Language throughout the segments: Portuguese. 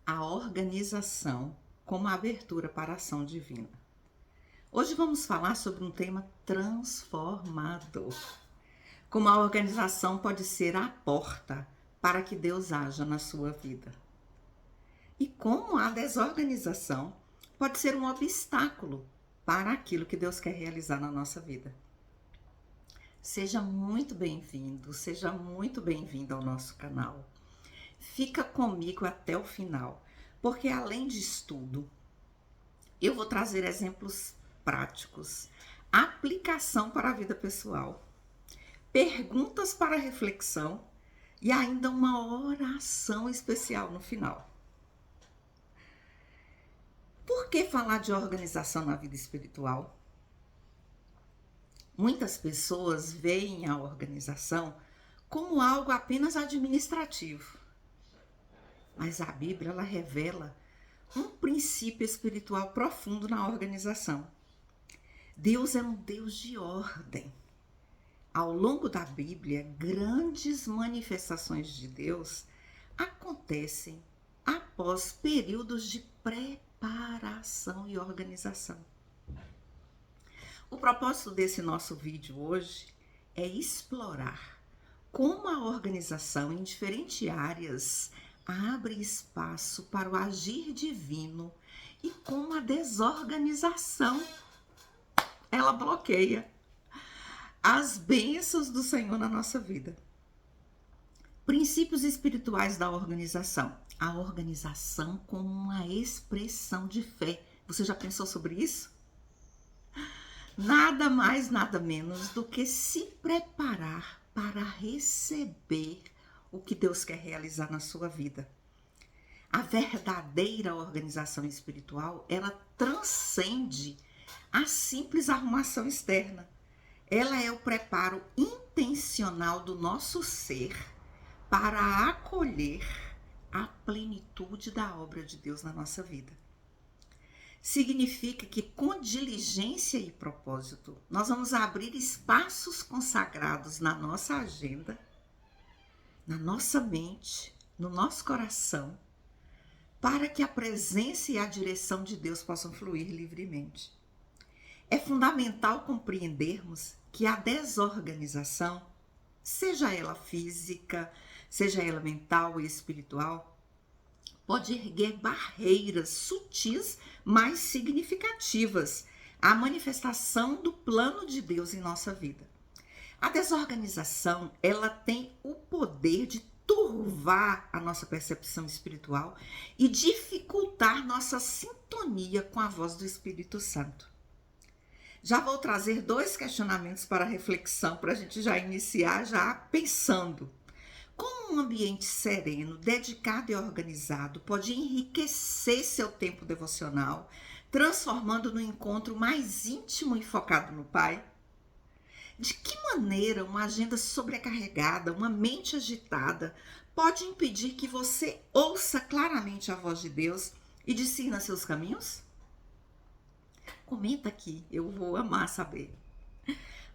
a organização como a abertura para a ação divina. Hoje vamos falar sobre um tema transformador. Como a organização pode ser a porta para que Deus haja na sua vida. E como a desorganização pode ser um obstáculo para aquilo que Deus quer realizar na nossa vida. Seja muito bem-vindo, seja muito bem-vinda ao nosso canal. Fica comigo até o final, porque além de estudo, eu vou trazer exemplos práticos, aplicação para a vida pessoal, perguntas para reflexão e ainda uma oração especial no final. Por que falar de organização na vida espiritual? Muitas pessoas veem a organização como algo apenas administrativo. Mas a Bíblia ela revela um princípio espiritual profundo na organização. Deus é um Deus de ordem. Ao longo da Bíblia, grandes manifestações de Deus acontecem após períodos de preparação e organização. O propósito desse nosso vídeo hoje é explorar como a organização em diferentes áreas abre espaço para o agir divino e como a desorganização ela bloqueia as bênçãos do Senhor na nossa vida. Princípios espirituais da organização. A organização como uma expressão de fé. Você já pensou sobre isso? Nada mais, nada menos do que se preparar para receber o que Deus quer realizar na sua vida. A verdadeira organização espiritual, ela transcende a simples arrumação externa. Ela é o preparo intencional do nosso ser para acolher a plenitude da obra de Deus na nossa vida. Significa que com diligência e propósito, nós vamos abrir espaços consagrados na nossa agenda, na nossa mente, no nosso coração, para que a presença e a direção de Deus possam fluir livremente. É fundamental compreendermos que a desorganização, seja ela física, seja ela mental e espiritual, pode erguer barreiras sutis, mas significativas à manifestação do plano de Deus em nossa vida. A desorganização, ela tem o poder de turvar a nossa percepção espiritual e dificultar nossa sintonia com a voz do Espírito Santo. Já vou trazer 2 questionamentos para reflexão, para a gente já iniciar já pensando. Como um ambiente sereno, dedicado e organizado pode enriquecer seu tempo devocional, transformando no encontro mais íntimo e focado no Pai? De que maneira uma agenda sobrecarregada, uma mente agitada, pode impedir que você ouça claramente a voz de Deus e discirna seus caminhos? Comenta aqui, eu vou amar saber.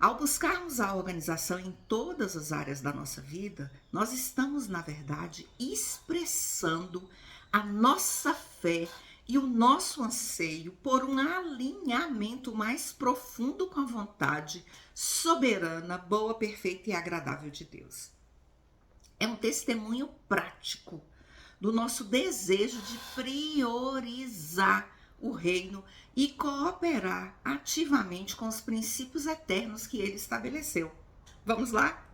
Ao buscarmos a organização em todas as áreas da nossa vida, nós estamos, na verdade, expressando a nossa fé e o nosso anseio por um alinhamento mais profundo com a vontade soberana, boa, perfeita e agradável de Deus. É um testemunho prático do nosso desejo de priorizar o reino e cooperar ativamente com os princípios eternos que ele estabeleceu. Vamos lá?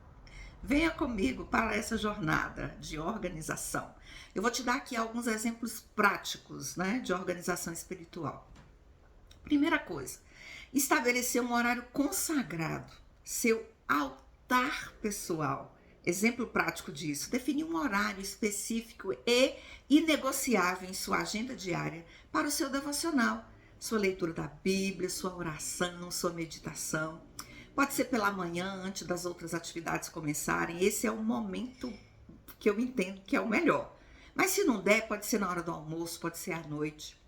Venha comigo para essa jornada de organização. Eu vou te dar aqui alguns exemplos práticos, de organização espiritual. Primeira coisa, estabelecer um horário consagrado, seu altar pessoal. Exemplo prático disso, definir um horário específico e inegociável em sua agenda diária para o seu devocional, sua leitura da Bíblia, sua oração, sua meditação. Pode ser pela manhã, antes das outras atividades começarem. Esse é o momento que eu entendo que é o melhor. Mas se não der, pode ser na hora do almoço, pode ser à noite.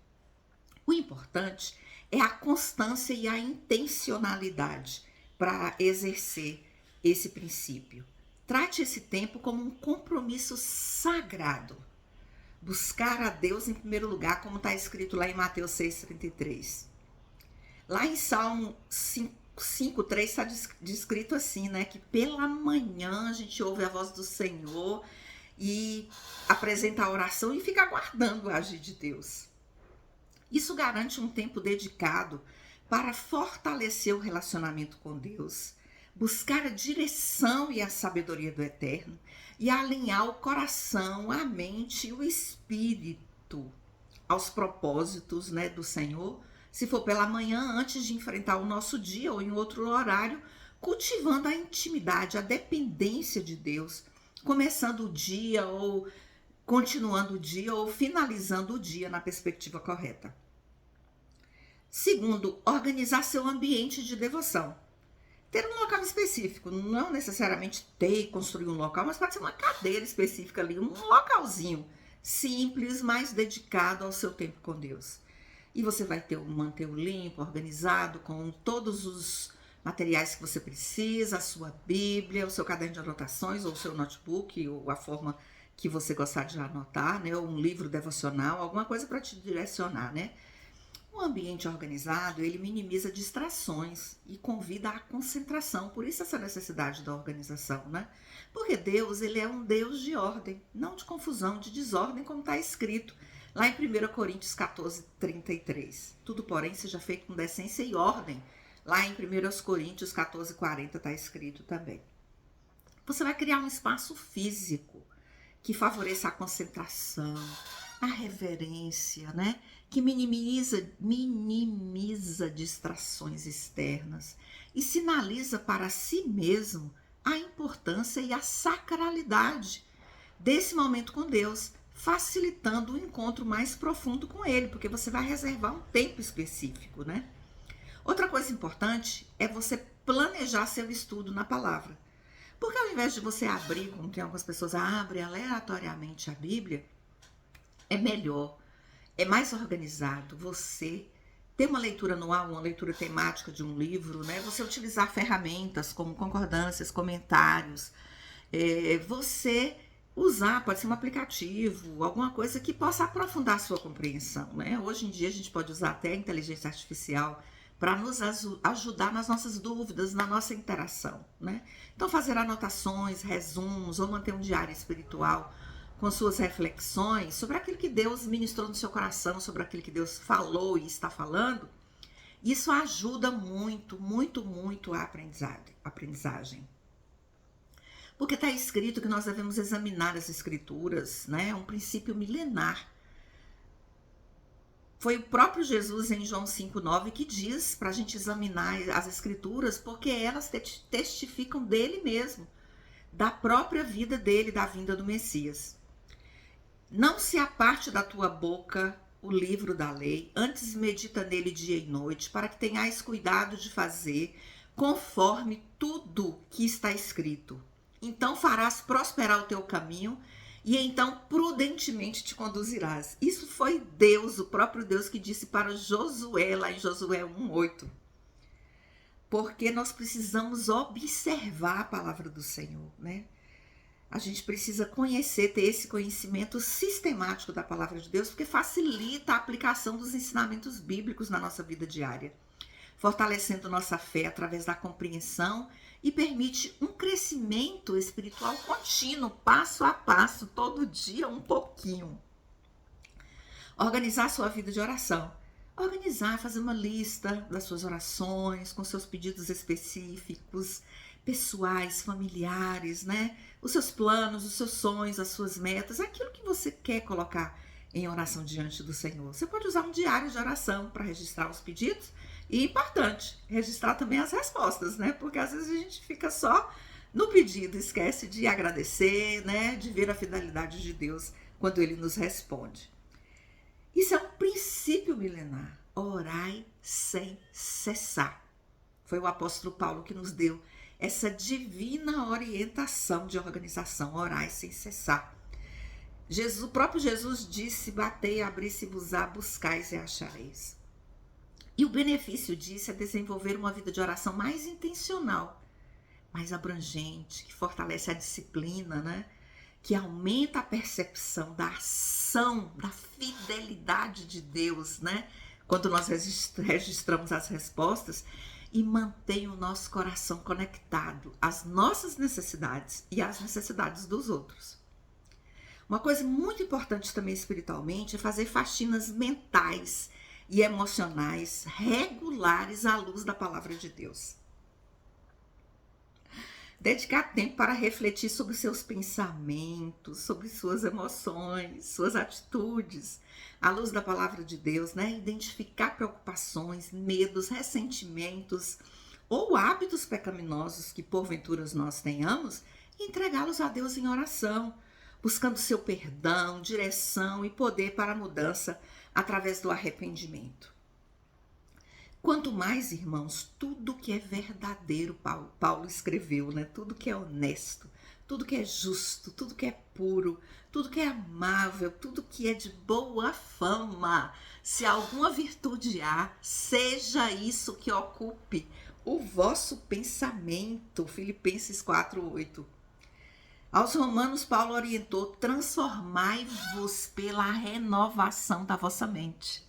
O importante é a constância e a intencionalidade para exercer esse princípio. Trate esse tempo como um compromisso sagrado. Buscar a Deus em primeiro lugar, como está escrito lá em Mateus 6,33. Lá em Salmo 5,3 está descrito assim, né? Que pela manhã a gente ouve a voz do Senhor e apresenta a oração e fica aguardando o agir de Deus. Isso garante um tempo dedicado para fortalecer o relacionamento com Deus, buscar a direção e a sabedoria do Eterno e alinhar o coração, a mente e o espírito aos propósitos, né, do Senhor, se for pela manhã, antes de enfrentar o nosso dia ou em outro horário, cultivando a intimidade, a dependência de Deus, começando o dia ou continuando o dia ou finalizando o dia na perspectiva correta. Segundo, organizar seu ambiente de devoção. Ter um local específico, não necessariamente ter e construir um local, mas pode ser uma cadeira específica ali, um localzinho simples, mas dedicado ao seu tempo com Deus. E você vai manter-o limpo, organizado, com todos os materiais que você precisa, a sua Bíblia, o seu caderno de anotações, ou o seu notebook, ou a forma que você gostar de anotar, né? Ou um livro devocional, alguma coisa para te direcionar, né? Um ambiente organizado, ele minimiza distrações e convida à concentração. Por isso essa necessidade da organização, né? Porque Deus, ele é um Deus de ordem, não de confusão, de desordem, como está escrito lá em 1 Coríntios 14:33. Tudo, porém, seja feito com decência e ordem. Lá em 1 Coríntios 14:40 está escrito também. Você vai criar um espaço físico que favoreça a concentração, a reverência, né? Que minimiza distrações externas e sinaliza para si mesmo a importância e a sacralidade desse momento com Deus, facilitando o encontro mais profundo com Ele, porque você vai reservar um tempo específico, né? Outra coisa importante é você planejar seu estudo na palavra. Porque ao invés de você abrir, como tem algumas pessoas, abrem aleatoriamente a Bíblia, é melhor, é mais organizado você ter uma leitura anual, uma leitura temática de um livro, né? Você utilizar ferramentas como concordâncias, comentários, você usar, pode ser um aplicativo, alguma coisa que possa aprofundar a sua compreensão, né? Hoje em dia a gente pode usar até a inteligência artificial para nos ajudar nas nossas dúvidas, na nossa interação, né? Então fazer anotações, resumos ou manter um diário espiritual com suas reflexões sobre aquilo que Deus ministrou no seu coração, sobre aquilo que Deus falou e está falando, isso ajuda muito, muito, muito a aprendizagem. Porque está escrito que nós devemos examinar as escrituras, né? É um princípio milenar. Foi o próprio Jesus em João 5,9 que diz para a gente examinar as escrituras, porque elas testificam dele mesmo, da própria vida dele, da vinda do Messias. Não se aparte da tua boca o livro da lei, antes medita nele dia e noite, para que tenhais cuidado de fazer conforme tudo que está escrito. Então farás prosperar o teu caminho e então prudentemente te conduzirás. Isso foi Deus, o próprio Deus, que disse para Josué, lá em Josué 1:8. Porque nós precisamos observar a palavra do Senhor, né? A gente precisa conhecer, ter esse conhecimento sistemático da palavra de Deus, porque facilita a aplicação dos ensinamentos bíblicos na nossa vida diária, fortalecendo nossa fé através da compreensão e permite um crescimento espiritual contínuo, passo a passo, todo dia um pouquinho. Organizar a sua vida de oração. Organizar, fazer uma lista das suas orações, com seus pedidos específicos, pessoais, familiares, né? Os seus planos, os seus sonhos, as suas metas, aquilo que você quer colocar em oração diante do Senhor. Você pode usar um diário de oração para registrar os pedidos e, importante, registrar também as respostas, né? Porque às vezes a gente fica só no pedido, esquece de agradecer, né? De ver a fidelidade de Deus quando Ele nos responde. Isso é um princípio milenar. Orai sem cessar. Foi o apóstolo Paulo que nos deu essa divina orientação de organização. Orai sem cessar. O próprio Jesus disse: batei, abri-se-vos-á, buscais e achareis. E o benefício disso é desenvolver uma vida de oração mais intencional, mais abrangente, que fortalece a disciplina, né? que aumenta a percepção da ação, da fidelidade de Deus, né? Quando nós registramos as respostas, e mantém o nosso coração conectado às nossas necessidades e às necessidades dos outros. Uma coisa muito importante também espiritualmente é fazer faxinas mentais e emocionais regulares à luz da palavra de Deus. Dedicar tempo para refletir sobre seus pensamentos, sobre suas emoções, suas atitudes, à luz da palavra de Deus, né? Identificar preocupações, medos, ressentimentos ou hábitos pecaminosos que porventura nós tenhamos e entregá-los a Deus em oração, buscando seu perdão, direção e poder para a mudança através do arrependimento. Quanto mais, irmãos, tudo que é verdadeiro, Paulo escreveu, né? Tudo que é honesto, tudo que é justo, tudo que é puro, tudo que é amável, tudo que é de boa fama, se alguma virtude há, seja isso que ocupe o vosso pensamento. Filipenses 4:8. Aos Romanos, Paulo orientou: transformai-vos pela renovação da vossa mente.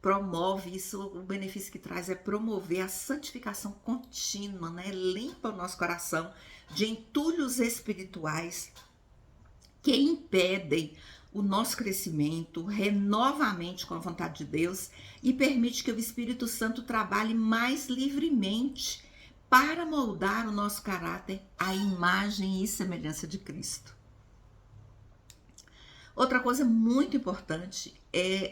Promove isso, o benefício que traz é promover a santificação contínua, né? Limpa o nosso coração de entulhos espirituais que impedem o nosso crescimento, renova a mente com a vontade de Deus e permite que o Espírito Santo trabalhe mais livremente para moldar o nosso caráter à imagem e semelhança de Cristo. Outra coisa muito importante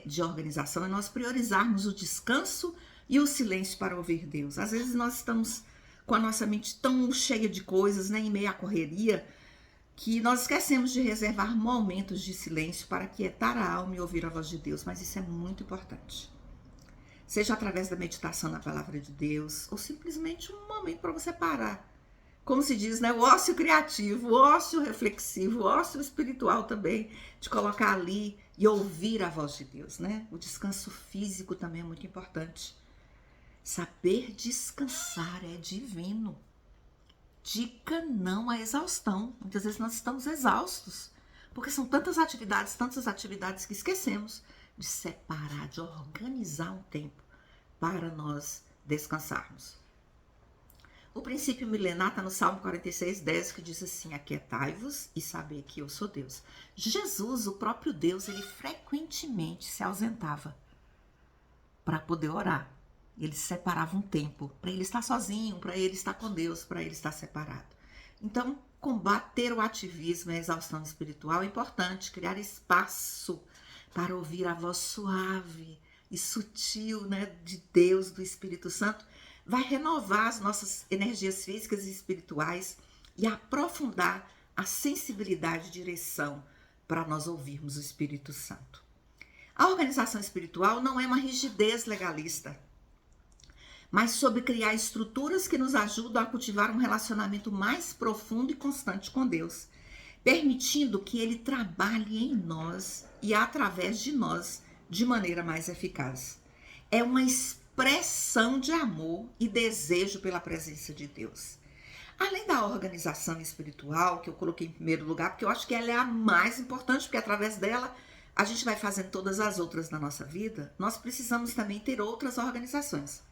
de organização é nós priorizarmos o descanso e o silêncio para ouvir Deus. Às vezes nós estamos com a nossa mente tão cheia de coisas, né, em meio à correria, que nós esquecemos de reservar momentos de silêncio para quietar a alma e ouvir a voz de Deus, mas isso é muito importante. Seja através da meditação na palavra de Deus, ou simplesmente um momento para você parar. Como se diz, né? O ócio criativo, o ócio reflexivo, o ócio espiritual também, de colocar ali e ouvir a voz de Deus, né? O descanso físico também é muito importante. Saber descansar é divino. Dica não à exaustão. Muitas vezes nós estamos exaustos, porque são tantas atividades que esquecemos de separar, de organizar um tempo para nós descansarmos. O princípio milenar está no Salmo 46:10, que diz assim: aquietai-vos e sabei que eu sou Deus. Jesus, o próprio Deus, ele frequentemente se ausentava para poder orar. Ele separava um tempo para ele estar sozinho, para ele estar com Deus, para ele estar separado. Então, combater o ativismo e a exaustão espiritual é importante, criar espaço para ouvir a voz suave e sutil, né, de Deus, do Espírito Santo, vai renovar as nossas energias físicas e espirituais e aprofundar a sensibilidade e direção para nós ouvirmos o Espírito Santo. A organização espiritual não é uma rigidez legalista, mas sobre criar estruturas que nos ajudam a cultivar um relacionamento mais profundo e constante com Deus, permitindo que Ele trabalhe em nós e através de nós de maneira mais eficaz. É uma expressão de amor e desejo pela presença de Deus. Além da organização espiritual, que eu coloquei em primeiro lugar, porque eu acho que ela é a mais importante, porque através dela a gente vai fazendo todas as outras na nossa vida, nós precisamos também ter outras organizações.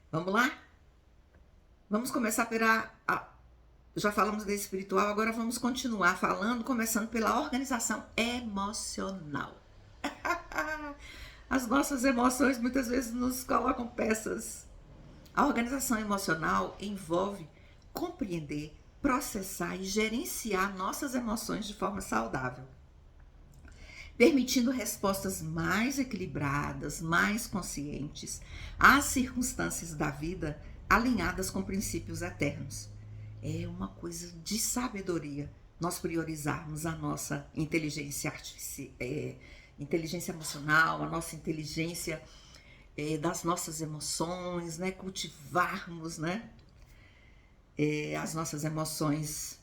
Vamos lá? Vamos começar pela... Já falamos da espiritual, agora vamos continuar falando, começando pela organização emocional. As nossas emoções muitas vezes nos colocam peças. A organização emocional envolve compreender, processar e gerenciar nossas emoções de forma saudável, permitindo respostas mais equilibradas, mais conscientes às circunstâncias da vida, alinhadas com princípios eternos. É uma coisa de sabedoria nós priorizarmos a nossa inteligência emocional, a nossa inteligência das nossas emoções, né? Cultivarmos, né? As nossas emoções,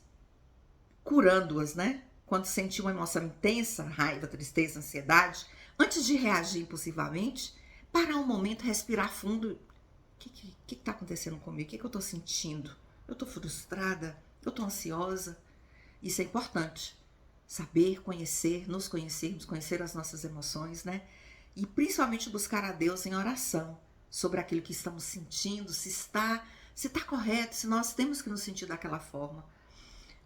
curando-as, né? Quando sentir uma emoção intensa, raiva, tristeza, ansiedade, antes de reagir impulsivamente, parar um momento, respirar fundo. O que está acontecendo comigo? O que eu estou sentindo? Eu estou frustrada? Eu estou ansiosa? Isso é importante. Saber, conhecer, nos conhecermos, conhecer as nossas emoções, né? E principalmente buscar a Deus em oração sobre aquilo que estamos sentindo, se está correto, se nós temos que nos sentir daquela forma.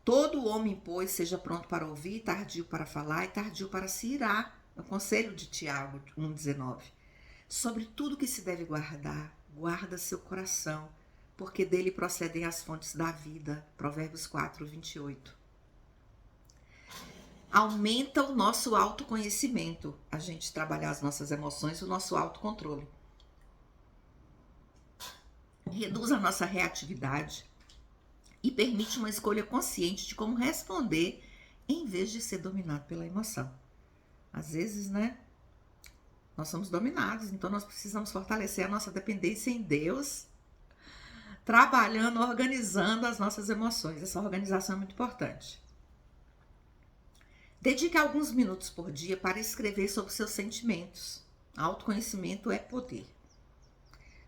Todo homem, pois, seja pronto para ouvir, tardio para falar e tardio para se irar. É o conselho de Tiago 1,19. Sobre tudo que se deve guardar, guarda seu coração, porque dele procedem as fontes da vida. Provérbios 4:28. Aumenta o nosso autoconhecimento, a gente trabalhar as nossas emoções, o nosso autocontrole. Reduz a nossa reatividade e permite uma escolha consciente de como responder em vez de ser dominado pela emoção. Às vezes, né, nós somos dominados, então nós precisamos fortalecer a nossa dependência em Deus, trabalhando, organizando as nossas emoções. Essa organização é muito importante. Dedique alguns minutos por dia para escrever sobre seus sentimentos. Autoconhecimento é poder.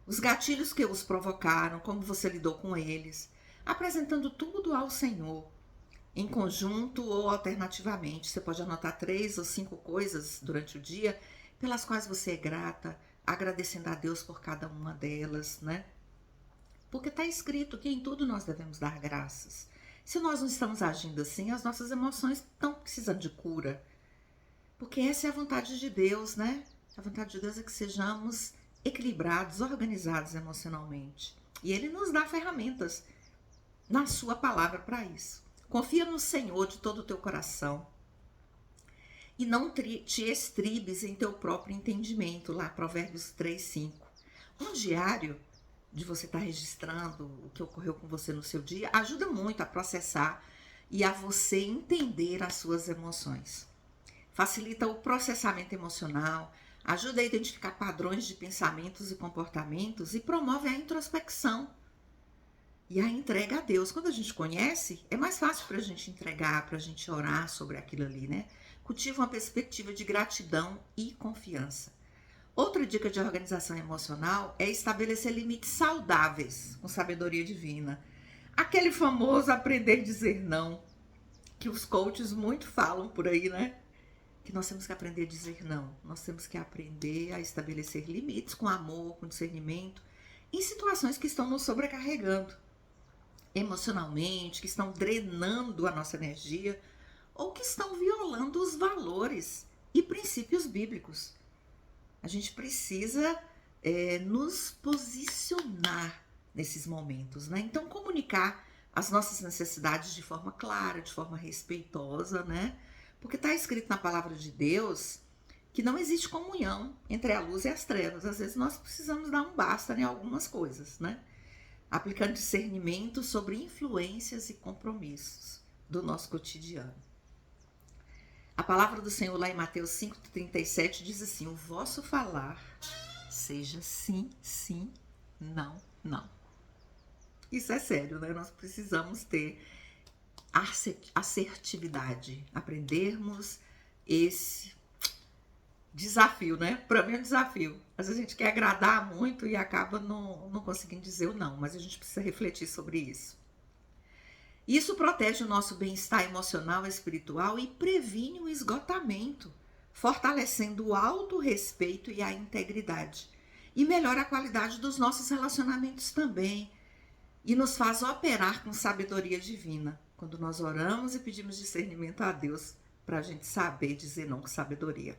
Os gatilhos que os provocaram, como você lidou com eles, apresentando tudo ao Senhor, em conjunto ou alternativamente. Você pode anotar 3 ou 5 coisas durante o dia pelas quais você é grata, agradecendo a Deus por cada uma delas, né? Porque está escrito que em tudo nós devemos dar graças. Se nós não estamos agindo assim, as nossas emoções estão precisando de cura. Porque essa é a vontade de Deus, né? A vontade de Deus é que sejamos equilibrados, organizados emocionalmente. E Ele nos dá ferramentas na sua palavra para isso. Confia no Senhor de todo o teu coração. E não te estribes em teu próprio entendimento. Lá, Provérbios 3:5. Um diário de você estar registrando o que ocorreu com você no seu dia, ajuda muito a processar e a você entender as suas emoções. Facilita o processamento emocional, ajuda a identificar padrões de pensamentos e comportamentos e promove a introspecção e a entrega a Deus. Quando a gente conhece, é mais fácil para a gente entregar, para a gente orar sobre aquilo ali, né? Cultiva uma perspectiva de gratidão e confiança. Outra dica de organização emocional é estabelecer limites saudáveis com sabedoria divina. Aquele famoso aprender a dizer não, que os coaches muito falam por aí, né? Que nós temos que aprender a dizer não. Nós temos que aprender a estabelecer limites com amor, com discernimento, em situações que estão nos sobrecarregando emocionalmente, que estão drenando a nossa energia ou que estão violando os valores e princípios bíblicos. A gente precisa nos posicionar nesses momentos, né? Então, comunicar as nossas necessidades de forma clara, de forma respeitosa, né? Porque está escrito na palavra de Deus que não existe comunhão entre a luz e as trevas. Às vezes nós precisamos dar um basta em algumas coisas, né? Aplicando discernimento sobre influências e compromissos do nosso cotidiano. A palavra do Senhor lá em Mateus 5,37 diz assim: o vosso falar seja sim, sim, não, não. Isso é sério, né? Nós precisamos ter assertividade, aprendermos esse desafio, né? Para mim é um desafio. Às vezes a gente quer agradar muito e acaba não conseguindo dizer o não, mas a gente precisa refletir sobre isso. Isso protege o nosso bem-estar emocional e espiritual e previne o esgotamento, fortalecendo o autorrespeito e a integridade. E melhora a qualidade dos nossos relacionamentos também. E nos faz operar com sabedoria divina, quando nós oramos e pedimos discernimento a Deus para a gente saber dizer não com sabedoria.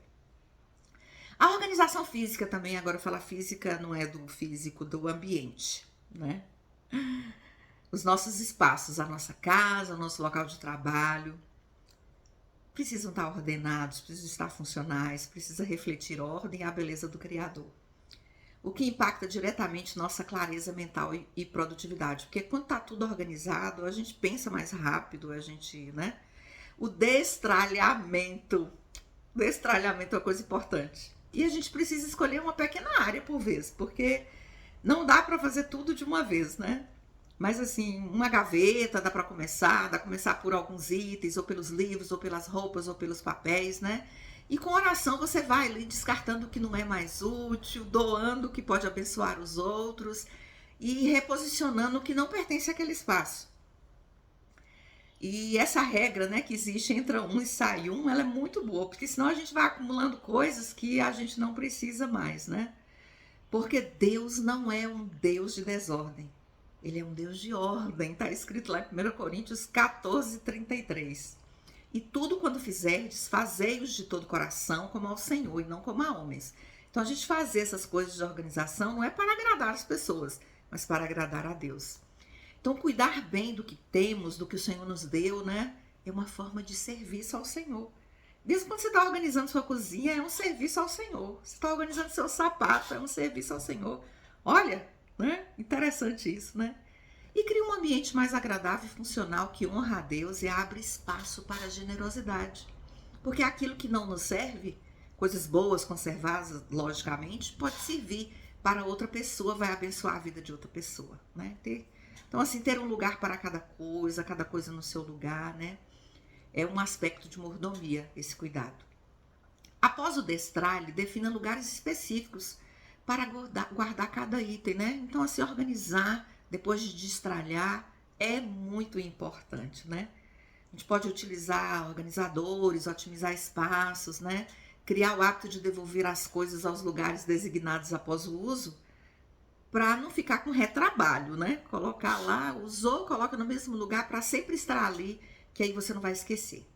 A organização física também, agora falar física não é do físico, do ambiente, né? Os nossos espaços, a nossa casa, o nosso local de trabalho, precisam estar ordenados, precisam estar funcionais, precisa refletir a ordem e a beleza do Criador. O que impacta diretamente nossa clareza mental e produtividade. Porque quando está tudo organizado, a gente pensa mais rápido, a gente, né? O destralhamento. Destralhamento é uma coisa importante. E a gente precisa escolher uma pequena área por vez, porque não dá para fazer tudo de uma vez, né? Mas assim, uma gaveta dá para começar por alguns itens, ou pelos livros, ou pelas roupas, ou pelos papéis, né? E com oração você vai ali descartando o que não é mais útil, doando o que pode abençoar os outros e reposicionando o que não pertence àquele espaço. E essa regra, né, que existe, entra um e sai um, ela é muito boa, porque senão a gente vai acumulando coisas que a gente não precisa mais, né? Porque Deus não é um Deus de desordem. Ele é um Deus de ordem. Está escrito lá em 1 Coríntios 14:33. E tudo quando fizerdes, fazei-os de todo coração, como ao Senhor e não como a homens. Então a gente fazer essas coisas de organização não é para agradar as pessoas, mas para agradar a Deus. Então cuidar bem do que temos, do que o Senhor nos deu, né? É uma forma de serviço ao Senhor. Mesmo quando você está organizando sua cozinha, é um serviço ao Senhor. Você está organizando seu sapato, é um serviço ao Senhor. Olha, né? Interessante isso, né? E cria um ambiente mais agradável e funcional que honra a Deus e abre espaço para a generosidade. Porque aquilo que não nos serve, coisas boas, conservadas, logicamente, pode servir para outra pessoa, vai abençoar a vida de outra pessoa, né? Então, assim, ter um lugar para cada coisa no seu lugar, né? É um aspecto de mordomia, esse cuidado. Após o destralhe, defina lugares específicos para guardar cada item, né? Então, assim, organizar depois de destralhar é muito importante, né? A gente pode utilizar organizadores, otimizar espaços, né? Criar o hábito de devolver as coisas aos lugares designados após o uso, para não ficar com retrabalho, né? Colocar lá, usou, coloca no mesmo lugar para sempre estar ali, que aí você não vai esquecer.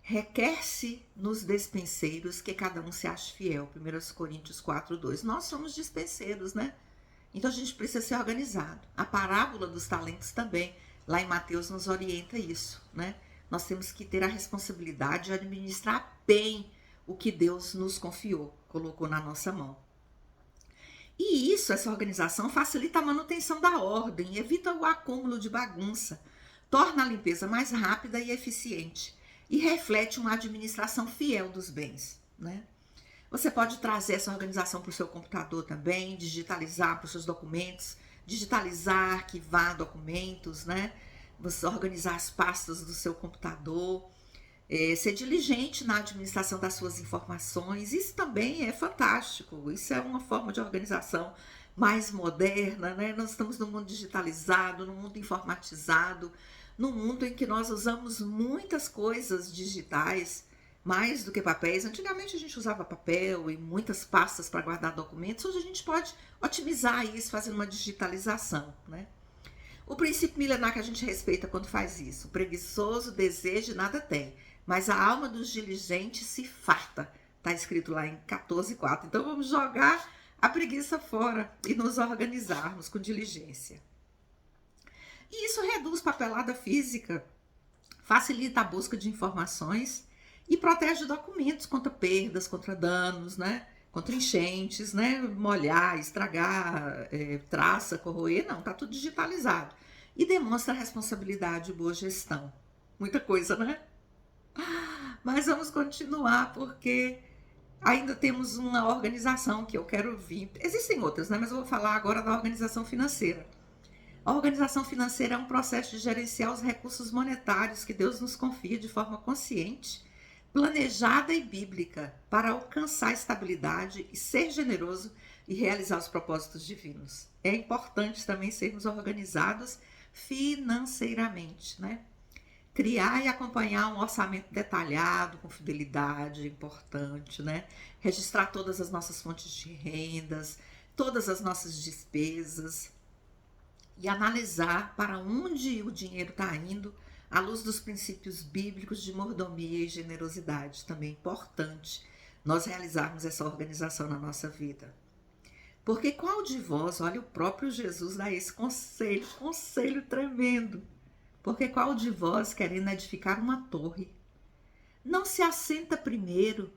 Requer-se nos despenseiros que cada um se ache fiel. 1 Coríntios 4:2. Nós somos dispenseiros, né? Então a gente precisa ser organizado. A parábola dos talentos também, lá em Mateus, nos orienta isso, né? Nós temos que ter a responsabilidade de administrar bem o que Deus nos confiou, colocou na nossa mão. E isso, essa organização, facilita a manutenção da ordem, evita o acúmulo de bagunça, torna a limpeza mais rápida e eficiente e reflete uma administração fiel dos bens, né? Você pode trazer essa organização para o seu computador também, digitalizar para os seus documentos, digitalizar, arquivar documentos, né? Você organizar as pastas do seu computador, ser diligente na administração das suas informações, isso também é fantástico, isso é uma forma de organização mais moderna, né? Nós estamos num mundo digitalizado, num mundo informatizado, num mundo em que nós usamos muitas coisas digitais, mais do que papéis. Antigamente a gente usava papel e muitas pastas para guardar documentos, hoje a gente pode otimizar isso fazendo uma digitalização, né? O princípio milenar que a gente respeita quando faz isso: o preguiçoso deseja e nada tem, mas a alma dos diligentes se farta. Está escrito lá em 14:4. Então vamos jogar a preguiça fora e nos organizarmos com diligência. E isso reduz papelada física, facilita a busca de informações e protege documentos contra perdas, contra danos, né? Contra enchentes, né? Molhar, estragar, traça, corroer, não, tá tudo digitalizado. E demonstra responsabilidade e boa gestão. Muita coisa, né? Mas vamos continuar, porque ainda temos uma organização que eu quero vir. Existem outras, né? Mas eu vou falar agora da organização financeira. A organização financeira é um processo de gerenciar os recursos monetários que Deus nos confia de forma consciente, planejada e bíblica, para alcançar estabilidade e ser generoso e realizar os propósitos divinos. É importante também sermos organizados financeiramente, né? Criar e acompanhar um orçamento detalhado, com fidelidade, importante, né? Registrar todas as nossas fontes de rendas, todas as nossas despesas e analisar para onde o dinheiro está indo à luz dos princípios bíblicos de mordomia e generosidade. Também é importante nós realizarmos essa organização na nossa vida. Porque qual de vós, olha, o próprio Jesus dá esse conselho tremendo. Porque qual de vós, querendo edificar uma torre, não se assenta primeiro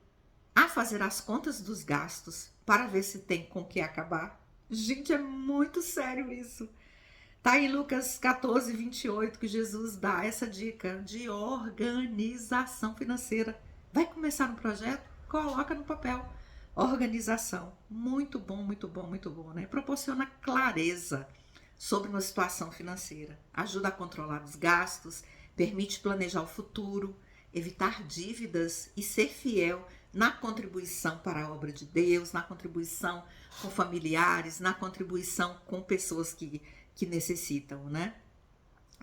a fazer as contas dos gastos para ver se tem com que acabar? Gente, é muito sério isso. Tá em Lucas 14:28 que Jesus dá essa dica de organização financeira. Vai começar um projeto? Coloca no papel. Organização. Muito bom, muito bom, muito bom, né? Proporciona clareza sobre uma situação financeira. Ajuda a controlar os gastos, permite planejar o futuro, evitar dívidas e ser fiel na contribuição para a obra de Deus, na contribuição com familiares, na contribuição com pessoas que necessitam, né?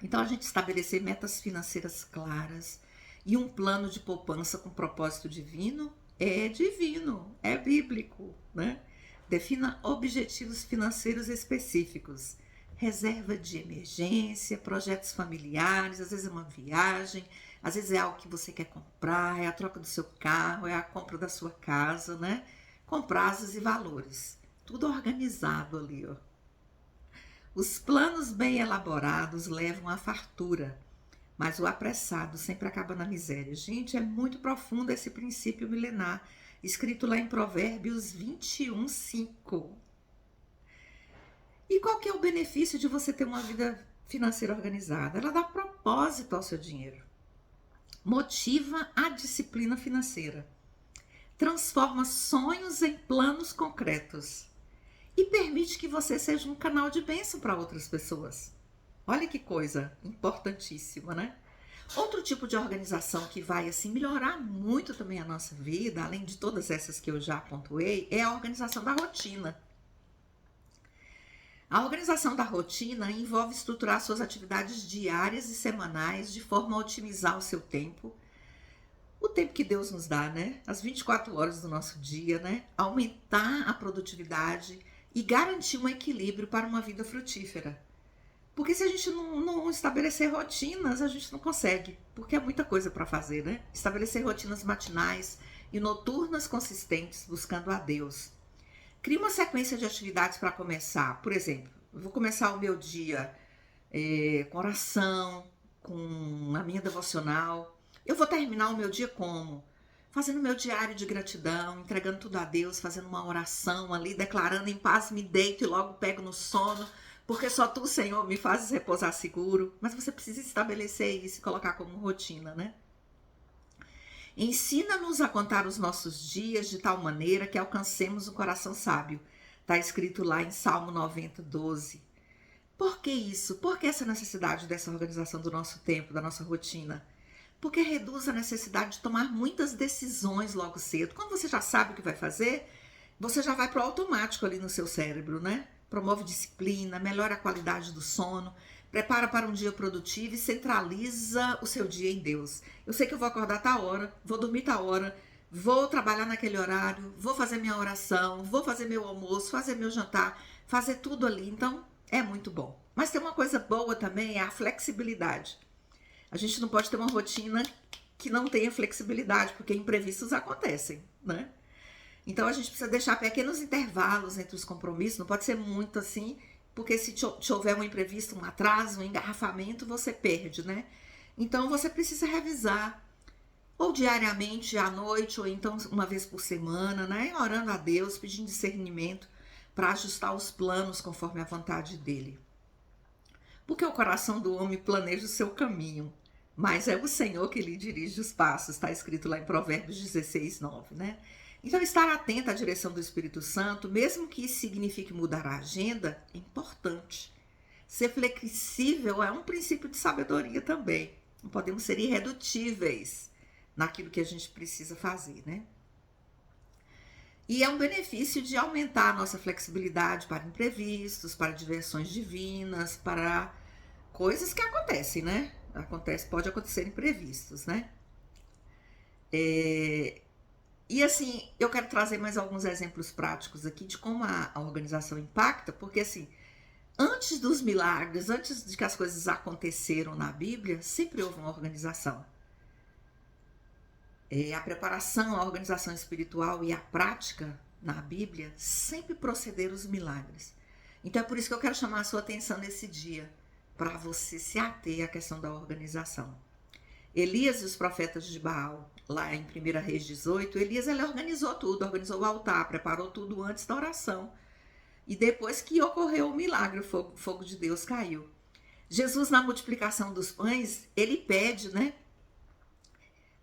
Então, a gente estabelecer metas financeiras claras e um plano de poupança com propósito divino, é bíblico, né? Defina objetivos financeiros específicos, reserva de emergência, projetos familiares, às vezes é uma viagem, às vezes é algo que você quer comprar, é a troca do seu carro, é a compra da sua casa, né? Com prazos e valores, tudo organizado ali, ó. Os planos bem elaborados levam à fartura, mas o apressado sempre acaba na miséria. Gente, é muito profundo esse princípio milenar, escrito lá em Provérbios 21:5. E qual que é o benefício de você ter uma vida financeira organizada? Ela dá propósito ao seu dinheiro, motiva a disciplina financeira, transforma sonhos em planos concretos e permite que você seja um canal de bênção para outras pessoas. Olha que coisa importantíssima, né? Outro tipo de organização que vai assim melhorar muito também a nossa vida, além de todas essas que eu já pontuei, é a organização da rotina. A organização da rotina envolve estruturar suas atividades diárias e semanais de forma a otimizar o seu tempo, o tempo que Deus nos dá, né? As 24 horas do nosso dia, né? Aumentar a produtividade e garantir um equilíbrio para uma vida frutífera. Porque se a gente não estabelecer rotinas, a gente não consegue, porque é muita coisa para fazer, né? Estabelecer rotinas matinais e noturnas consistentes, buscando a Deus. Crie uma sequência de atividades para começar. Por exemplo, eu vou começar o meu dia com oração, com a minha devocional. Eu vou terminar o meu dia como? Fazendo meu diário de gratidão, entregando tudo a Deus, fazendo uma oração ali, declarando em paz, me deito e logo pego no sono, porque só tu, Senhor, me fazes repousar seguro. Mas você precisa estabelecer isso e colocar como rotina, né? Ensina-nos a contar os nossos dias de tal maneira que alcancemos um coração sábio. Está escrito lá em Salmo 90:12. Por que isso? Por que essa necessidade dessa organização do nosso tempo, da nossa rotina? Porque reduz a necessidade de tomar muitas decisões logo cedo. Quando você já sabe o que vai fazer, você já vai para o automático ali no seu cérebro, né? Promove disciplina, melhora a qualidade do sono, prepara para um dia produtivo e centraliza o seu dia em Deus. Eu sei que eu vou acordar tal hora, vou dormir tal hora, vou trabalhar naquele horário, vou fazer minha oração, vou fazer meu almoço, fazer meu jantar, fazer tudo ali. Então, é muito bom. Mas tem uma coisa boa também, é a flexibilidade. A gente não pode ter uma rotina que não tenha flexibilidade, porque imprevistos acontecem, né? Então, a gente precisa deixar pequenos intervalos entre os compromissos, não pode ser muito assim, porque se te houver um imprevisto, um atraso, um engarrafamento, você perde, né? Então, você precisa revisar, ou diariamente, à noite, ou então uma vez por semana, né? Orando a Deus, pedindo discernimento para ajustar os planos conforme a vontade dele. Porque o coração do homem planeja o seu caminho, mas é o Senhor que lhe dirige os passos, está escrito lá em Provérbios 16:9, né? Então, estar atento à direção do Espírito Santo, mesmo que isso signifique mudar a agenda, é importante. Ser flexível é um princípio de sabedoria também. Não podemos ser irredutíveis naquilo que a gente precisa fazer, né? E é um benefício de aumentar a nossa flexibilidade para imprevistos, para diversões divinas, para coisas que acontecem, né? Pode acontecer imprevistos, né? E assim, eu quero trazer mais alguns exemplos práticos aqui de como a organização impacta, porque assim, antes dos milagres, antes de que as coisas aconteceram na Bíblia, sempre houve uma organização. A preparação, a organização espiritual e a prática na Bíblia sempre procederam os milagres. Então é por isso que eu quero chamar a sua atenção nesse dia, para você se ater à questão da organização. Elias e os profetas de Baal, lá em 1 Reis 18, Elias ele organizou tudo, organizou o altar, preparou tudo antes da oração. E depois que ocorreu o milagre, o fogo de Deus caiu. Jesus, na multiplicação dos pães, ele pede, né,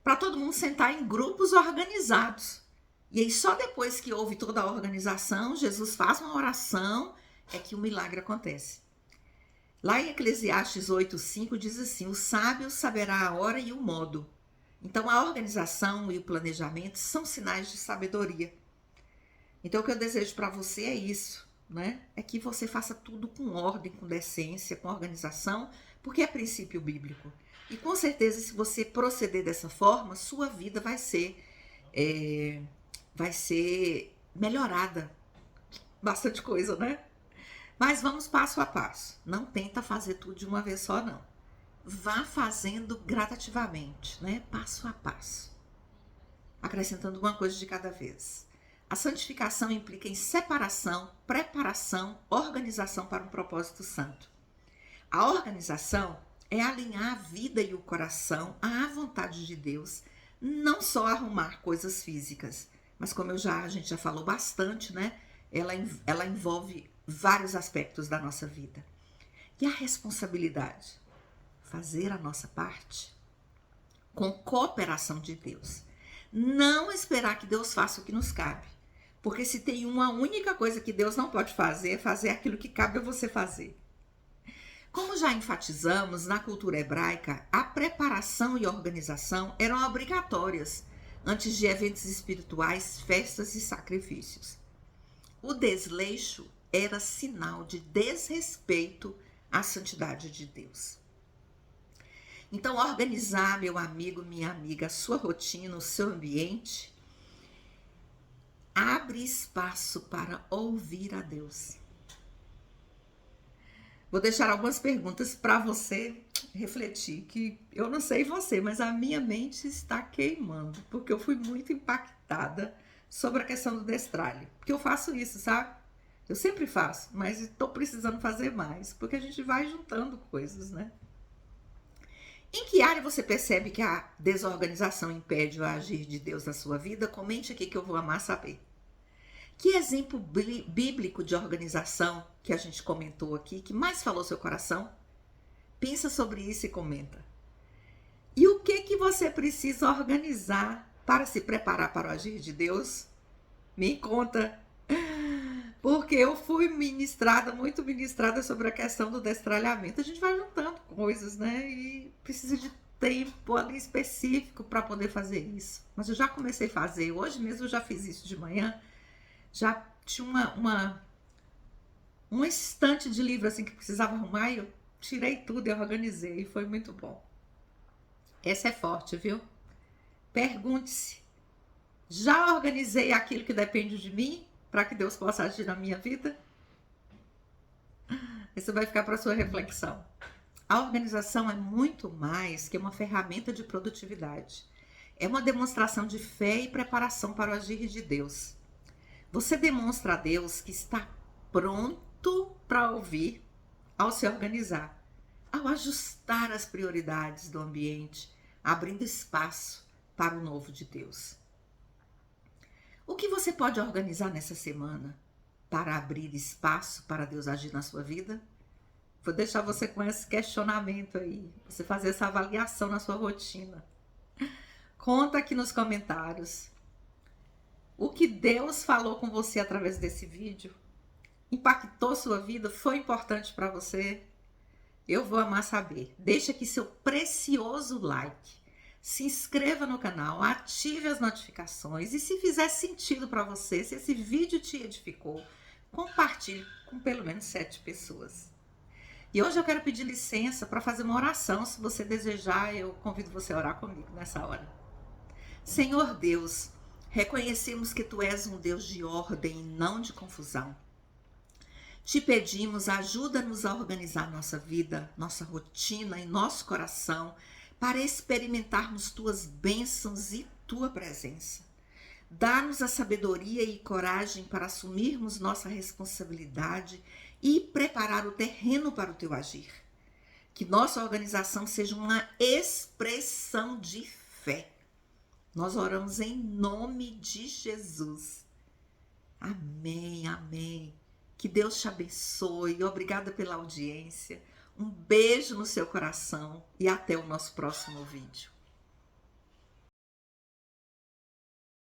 para todo mundo sentar em grupos organizados. E aí só depois que houve toda a organização, Jesus faz uma oração, é que o milagre acontece. Lá em Eclesiastes 8:5 diz assim: o sábio saberá a hora e o modo. Então a organização e o planejamento são sinais de sabedoria. Então o que eu desejo para você é isso, né? É que você faça tudo com ordem, com decência, com organização, porque é princípio bíblico. E com certeza, se você proceder dessa forma, sua vida vai ser melhorada. Bastante coisa, né? Mas vamos passo a passo. Não tenta fazer tudo de uma vez só, não. Vá fazendo gradativamente, né? Passo a passo. Acrescentando uma coisa de cada vez. A santificação implica em separação, preparação, organização para um propósito santo. A organização é alinhar a vida e o coração à vontade de Deus, não só arrumar coisas físicas, mas como a gente já falou bastante, né? Ela envolve vários aspectos da nossa vida. E a responsabilidade? Fazer a nossa parte com cooperação de Deus. Não esperar que Deus faça o que nos cabe. Porque se tem uma única coisa que Deus não pode fazer, é fazer aquilo que cabe a você fazer. Como já enfatizamos, na cultura hebraica, a preparação e organização eram obrigatórias antes de eventos espirituais, festas e sacrifícios. O desleixo era sinal de desrespeito à santidade de Deus. Então, organizar, meu amigo, minha amiga, a sua rotina, o seu ambiente, abre espaço para ouvir a Deus. Vou deixar algumas perguntas para você refletir, que eu não sei você, mas a minha mente está queimando, porque eu fui muito impactada sobre a questão do destralhe. Porque eu faço isso, sabe? Eu sempre faço, mas estou precisando fazer mais, porque a gente vai juntando coisas, né? Em que área você percebe que a desorganização impede o agir de Deus na sua vida? Comente aqui que eu vou amar saber. Que exemplo bíblico de organização que a gente comentou aqui, que mais falou seu coração? Pensa sobre isso e comenta. E o que você precisa organizar para se preparar para o agir de Deus? Me conta. Porque eu fui muito ministrada sobre a questão do destralhamento. A gente vai juntando coisas, né? E precisa de tempo ali específico para poder fazer isso. Mas eu já comecei a fazer. Hoje mesmo eu já fiz isso de manhã. Já tinha um estante de livro assim que precisava arrumar e eu tirei tudo e organizei. E foi muito bom. Essa é forte, viu? Pergunte-se. Já organizei aquilo que depende de mim para que Deus possa agir na minha vida? Isso vai ficar para sua reflexão. A organização é muito mais que uma ferramenta de produtividade. É uma demonstração de fé e preparação para o agir de Deus. Você demonstra a Deus que está pronto para ouvir ao se organizar, ao ajustar as prioridades do ambiente, abrindo espaço para o novo de Deus. O que você pode organizar nessa semana para abrir espaço para Deus agir na sua vida? Vou deixar você com esse questionamento aí, você fazer essa avaliação na sua rotina. Conta aqui nos comentários. O que Deus falou com você através desse vídeo? Impactou sua vida? Foi importante para você? Eu vou amar saber. Deixa aqui seu precioso like. Se inscreva no canal, ative as notificações e se fizer sentido para você, se esse vídeo te edificou, compartilhe com pelo menos 7 pessoas. E hoje eu quero pedir licença para fazer uma oração. Se você desejar, eu convido você a orar comigo nessa hora. Senhor Deus, reconhecemos que Tu és um Deus de ordem e não de confusão. Te pedimos, ajuda-nos a organizar nossa vida, nossa rotina e nosso coração para experimentarmos Tuas bênçãos e Tua presença. Dá-nos a sabedoria e coragem para assumirmos nossa responsabilidade e preparar o terreno para o Teu agir. Que nossa organização seja uma expressão de fé. Nós oramos em nome de Jesus. Amém, amém. Que Deus te abençoe. Obrigada pela audiência. Um beijo no seu coração e até o nosso próximo vídeo.